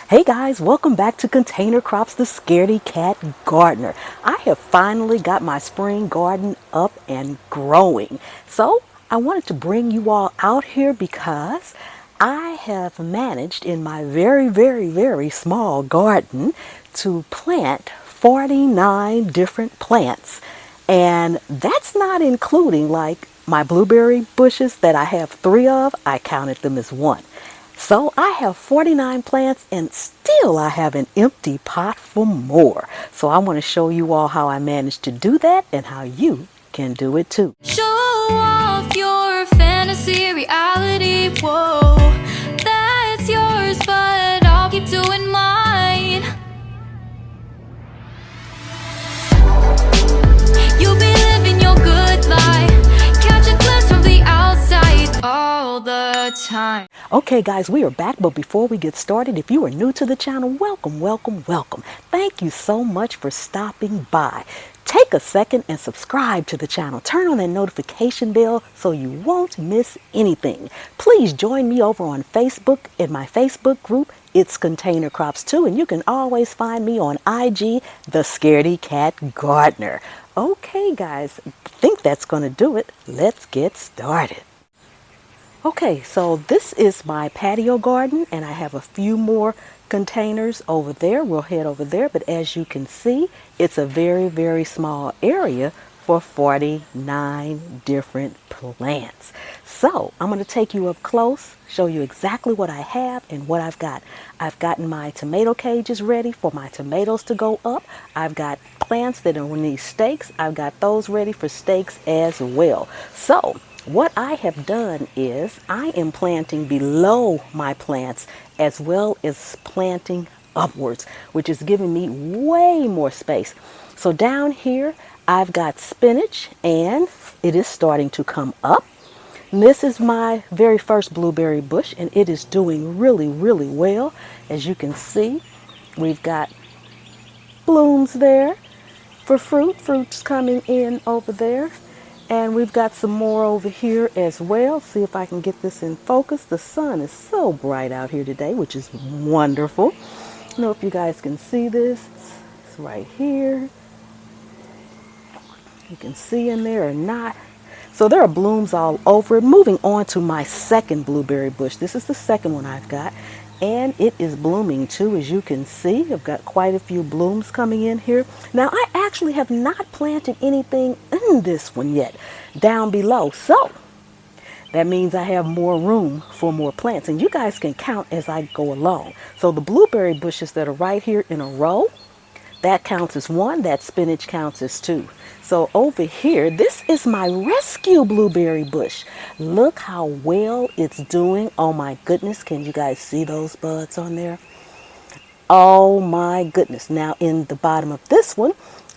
Hey guys, welcome back to Container Crops, the Scaredy Cat Gardener. I have finally got my spring garden up and growing. So I wanted to bring you all out here because I have managed in my very small garden to plant 49 different plants. And that's not including like my blueberry bushes that I have 3 of. I counted them as one. So I have 49 plants and still I have an empty pot for more. So I want to show you all how I managed to do that and how you can do it too. Show off your fantasy reality, whoa, that's yours, but I'll keep doing mine. You'll be living your good life, catch a glimpse from the outside all the time. Okay guys, we are back, but before we get started, if you are new to the channel, welcome. Thank you so much for stopping by. Take a second and subscribe to the channel. Turn on that notification bell so you won't miss anything. Please join me over on Facebook in my Facebook group. It's Container Crops too, and you can always find me on IG, The Scaredy Cat Gardener. Okay guys, I think that's going to do it. Let's get started. Okay, so this is my patio garden and I have a few more containers over there. We'll head over there, but as you can see, it's a very small area for 49 different plants. So I'm going to take you up close, show you exactly what I have and what I've got. I've gotten my tomato cages ready for my tomatoes to go up. I've got plants that are in these stakes. I've got those ready for stakes as well. So what I have done is I am planting below my plants as well as planting upwards, which is giving me way more space. So down here I've got spinach and it is starting to come up. And this is my very first blueberry bush and it is doing really well. As you can see, we've got blooms there for fruits coming in over there. And we've got some more over here as well. See if I can get this in focus. The sun is so bright out here today, which is wonderful. I don't know if you guys can see this. It's right here. You can see in there or not. So there are blooms all over it. Moving on to my second blueberry bush. This is the second one I've got. And it is blooming too, as you can see. I've got quite a few blooms coming in here. Now, I actually have not planted anything in this one yet, down below. So that means I have more room for more plants. And you guys can count as I go along. So the blueberry bushes that are right here in a row, that counts as 1. That spinach counts as 2. So over here, this is my rescue blueberry bush. Look how well it's doing. Oh my goodness. Can you guys see those buds on there? Oh my goodness. Now in the bottom of this one,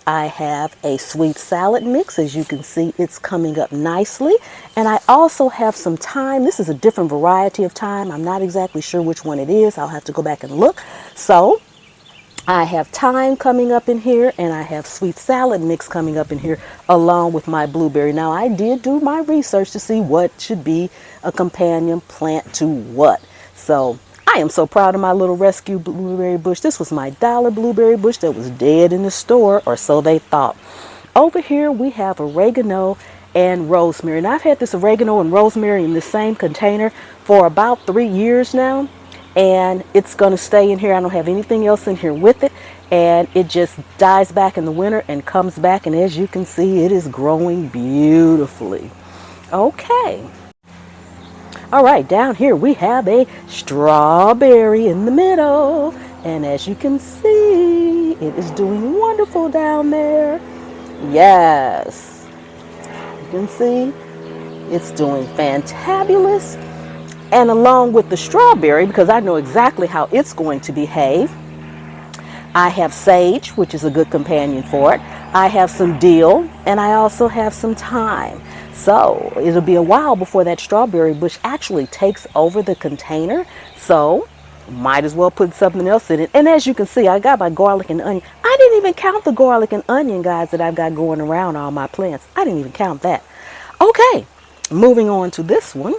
I have a sweet salad mix. As you can see, it's coming up nicely. And I also have some thyme. This is a different variety of thyme. I'm not exactly sure which one it is. I'll have to go back and look. So I have thyme coming up in here and I have sweet salad mix coming up in here along with my blueberry. Now I did do my research to see what should be a companion plant to what. So I am so proud of my little rescue blueberry bush. This was my dollar blueberry bush that was dead in the store, or so they thought. Over here we have oregano and rosemary. And I've had this oregano and rosemary in the same container for about 3 years now. And it's going to stay in here. I don't have anything else in here with it. And it just dies back in the winter and comes back. And as you can see, it is growing beautifully. Okay. All right, down here we have a strawberry in the middle. And as you can see, it is doing wonderful down there. Yes. You can see it's doing fantabulous. And along with the strawberry, because I know exactly how it's going to behave, I have sage, which is a good companion for it. I have some dill, and I also have some thyme. So it'll be a while before that strawberry bush actually takes over the container. So might as well put something else in it. And as you can see, I got my garlic and onion. I didn't even count the garlic and onion, guys, that I've got going around all my plants. I didn't even count that. Okay, moving on to this one.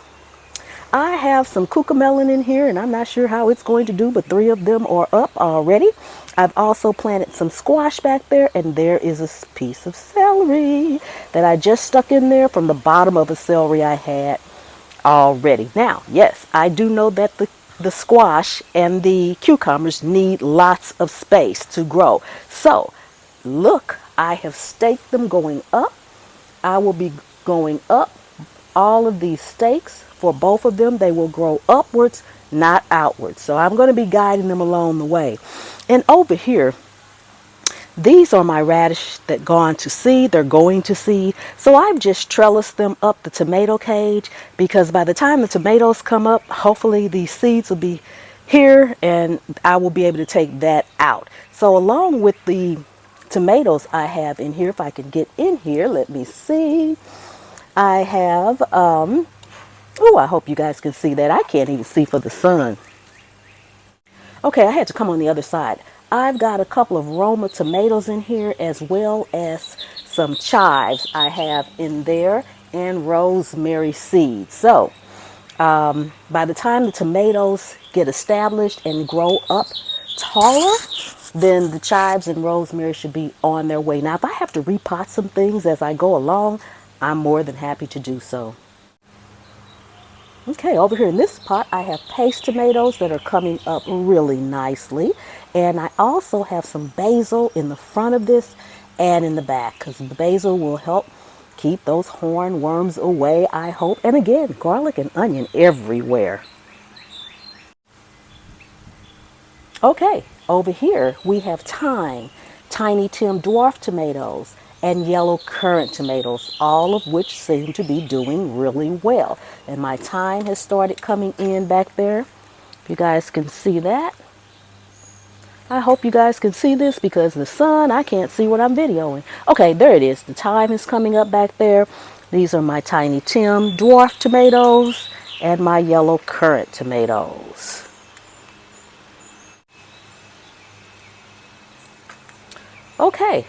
I have some cucamelon in here, and I'm not sure how it's going to do, but 3 of them are up already. I've also planted some squash back there, and there is a piece of celery that I just stuck in there from the bottom of a celery I had already. Now, yes, I do know that the squash and the cucumbers need lots of space to grow. So, look, I have staked them going up. I will be going up all of these stakes for both of them. They will grow upwards, not outwards. So I'm going to be guiding them along the way. And over here, these are my radish that gone to seed. They're going to seed. So I've just trellised them up the tomato cage, because by the time the tomatoes come up, hopefully these seeds will be here and I will be able to take that out. So along with the tomatoes I have in here, if I can get in here, let me see. I have, oh, I hope you guys can see that. I can't even see for the sun. Okay, I had to come on the other side. I've got a couple of Roma tomatoes in here, as well as some chives I have in there, and rosemary seeds. So by the time the tomatoes get established and grow up taller, then the chives and rosemary should be on their way. Now, if I have to repot some things as I go along, I'm more than happy to do so. Okay, over here in this pot, I have paste tomatoes that are coming up really nicely. And I also have some basil in the front of this and in the back, because the basil will help keep those horn worms away, I hope. And again, garlic and onion everywhere. Okay, over here we have thyme, Tiny Tim dwarf tomatoes, and yellow currant tomatoes, all of which seem to be doing really well. And my thyme has started coming in back there. If you guys can see that. I hope you guys can see this, because the sun, I can't see what I'm videoing. Okay, there it is. The thyme is coming up back there. These are my Tiny Tim dwarf tomatoes and my yellow currant tomatoes. Okay,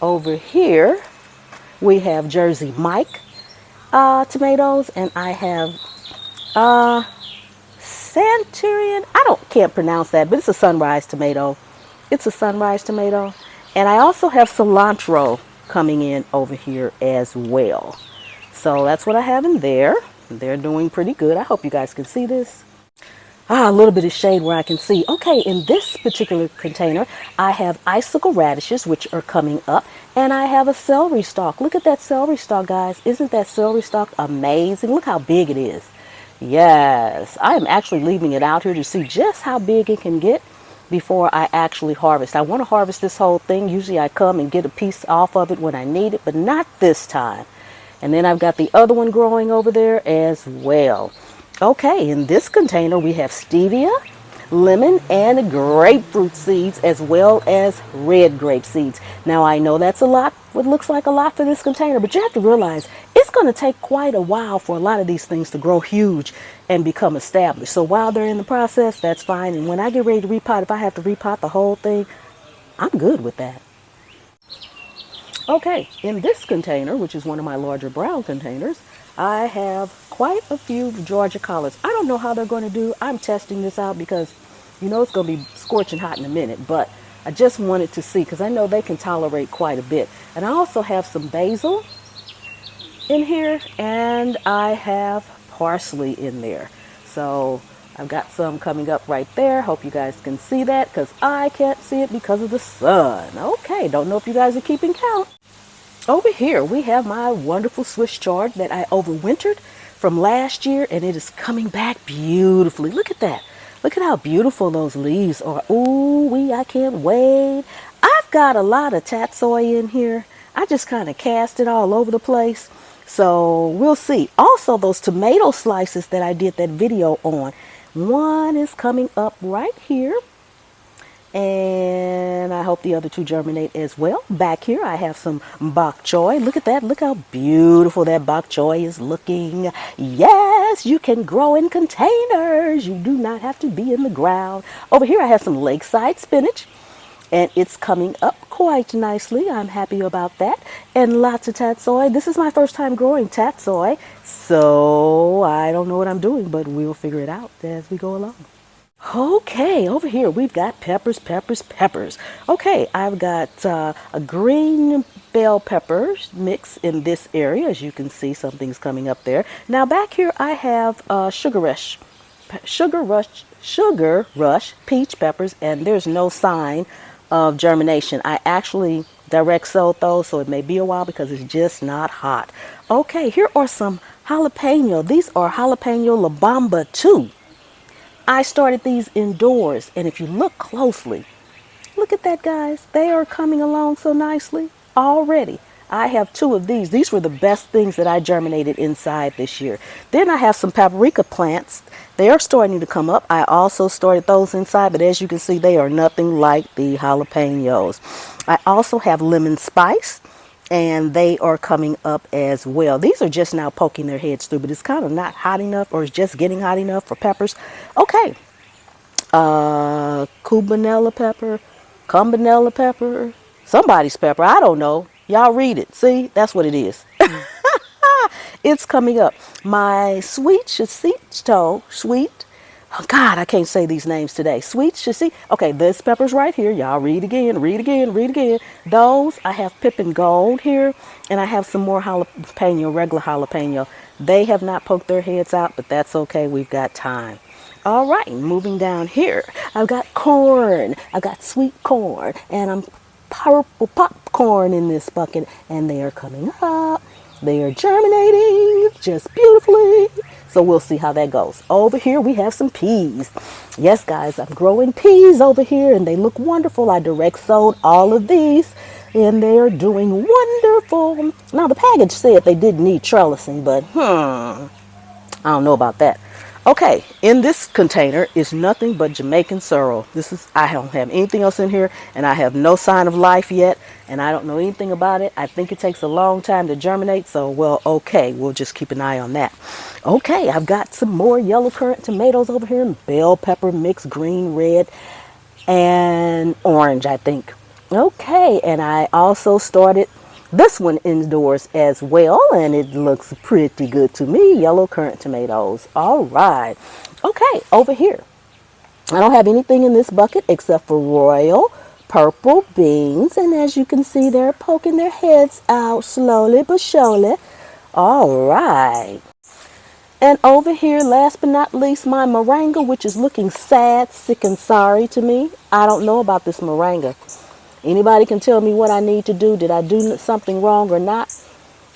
over here we have Jersey Mike tomatoes, and I have Santerian. Can't pronounce that, but it's a sunrise tomato. It's a sunrise tomato. And I also have cilantro coming in over here as well. So that's what I have in there. They're doing pretty good. I hope you guys can see this. A little bit of shade where I can see. Okay, in this particular container, I have icicle radishes, which are coming up, and I have a celery stalk. Look at that celery stalk, guys. Isn't that celery stalk amazing? Look how big it is. Yes, I am actually leaving it out here to see just how big it can get before I actually harvest. I want to harvest this whole thing. Usually I come and get a piece off of it when I need it, but not this time. And then I've got the other one growing over there as well. Okay, in this container we have stevia, lemon, and grapefruit seeds, as well as red grape seeds. Now I know that's a lot, what looks like a lot for this container, but you have to realize it's going to take quite a while for a lot of these things to grow huge and become established. So while they're in the process, that's fine. And when I get ready to repot, if I have to repot the whole thing, I'm good with that. Okay, in this container, which is one of my larger brown containers, I have quite a few Georgia collards. I don't know how they're going to do. I'm testing this out because, you know, it's going to be scorching hot in a minute. But I just wanted to see, because I know they can tolerate quite a bit. And I also have some basil in here, and I have parsley in there. So I've got some coming up right there. Hope you guys can see that, because I can't see it because of the sun. Okay, don't know if you guys are keeping count. Over here we have my wonderful Swiss chard that I overwintered from last year, and it is coming back beautifully. Look at that. Look at how beautiful those leaves are. Ooh wee, I can't wait. I've got a lot of tatsoi in here. I just kind of cast it all over the place. So we'll see. Also, those tomato slices that I did that video on, one is coming up right here. And I hope the other two germinate as well. Back here I have some bok choy. Look at that. Look how beautiful that bok choy is looking. Yes, you can grow in containers. You do not have to be in the ground. Over here I have some lakeside spinach. and it's coming up quite nicely. I'm happy about that. And lots of tatsoi. This is my first time growing tatsoi, so I don't know what I'm doing, but we'll figure it out as we go along. Okay, over here we've got peppers, peppers, peppers. Okay, I've got a green bell peppers mix in this area. As you can see, something's coming up there. Now back here I have sugar rush peach peppers, and there's no sign of germination. I actually direct sowed those, so it may be a while because it's just not hot. Okay, here are some jalapeno. These are jalapeno La Bamba 2. I started these indoors, and if you look closely, look at that, guys. They are coming along so nicely already. I have 2 of these. These were the best things that I germinated inside this year. Then I have some paprika plants. They are starting to come up. I also started those inside, but as you can see, they are nothing like the jalapenos. I also have lemon spice, and they are coming up as well. These are just now poking their heads through, but it's kind of not hot enough, or it's just getting hot enough for peppers. Okay, cubanella pepper, cumbanella pepper, somebody's pepper, I don't know. Y'all read it. See, that's what it is. It's coming up. My sweet chicito, oh God, I can't say these names today. Sweet chicito. Okay, this pepper's right here. Y'all read again, read again, read again. Those, I have Pippin Gold here, and I have some more jalapeno, regular jalapeno. They have not poked their heads out, but that's okay. We've got time. All right, moving down here, I've got corn. I've got sweet corn, and I'm purple popcorn in this bucket, and they are coming up. They are germinating just beautifully. So we'll see how that goes. Over here we have some peas. Yes, guys, I'm growing peas over here, and they look wonderful. I direct sowed all of these, and they are doing wonderful. Now the package said they didn't need trellising, but I don't know about that. Okay, in this container is nothing but Jamaican sorrel. I don't have anything else in here, and I have no sign of life yet, and I don't know anything about it. I think it takes a long time to germinate, so well, okay, we'll just keep an eye on that. Okay, I've got some more yellow currant tomatoes over here, and bell pepper mixed green, red, and orange, I think. Okay, and I also started this one indoors as well, and it looks pretty good to me. Yellow currant tomatoes. All right. Okay, over here, I don't have anything in this bucket except for royal purple beans, and as you can see, they're poking their heads out slowly but surely. All right. And over here, last but not least, my moringa, which is looking sad, sick, and sorry to me. I don't know about this moringa. Anybody can tell me what I need to do? Did I do something wrong or not?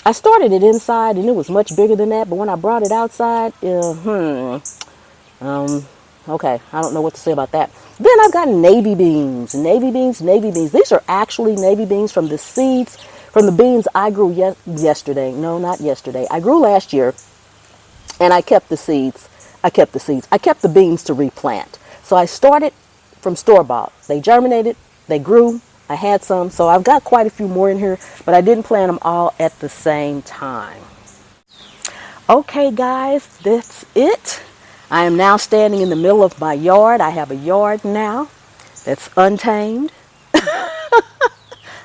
I started it inside, and it was much bigger than that, but when I brought it outside, okay, I don't know what to say about that. Then I've got navy beans. Navy beans, navy beans. These are actually navy beans from the seeds, from the beans I grew yesterday. No, not yesterday. I grew last year, and I kept the seeds. I kept the beans to replant. So I started from store-bought. They germinated, they grew. I had some, so I've got quite a few more in here, but I didn't plant them all at the same time. Okay, guys, that's it. I am now standing in the middle of my yard. I have a yard now that's untamed,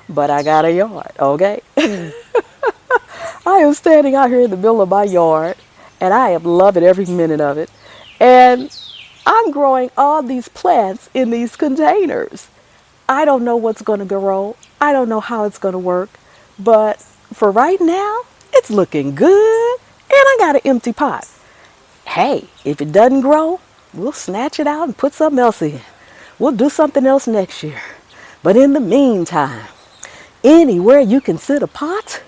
but I got a yard, okay? I am standing out here in the middle of my yard, and I am loving every minute of it. And I'm growing all these plants in these containers. I don't know what's going to grow. I don't know how it's going to work. But for right now, it's looking good. And I got an empty pot. Hey, if it doesn't grow, we'll snatch it out and put something else in. We'll do something else next year. But in the meantime, anywhere you can sit a pot,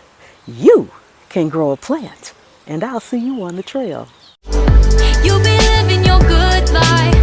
you can grow a plant. And I'll see you on the trail. You'll be living your good life.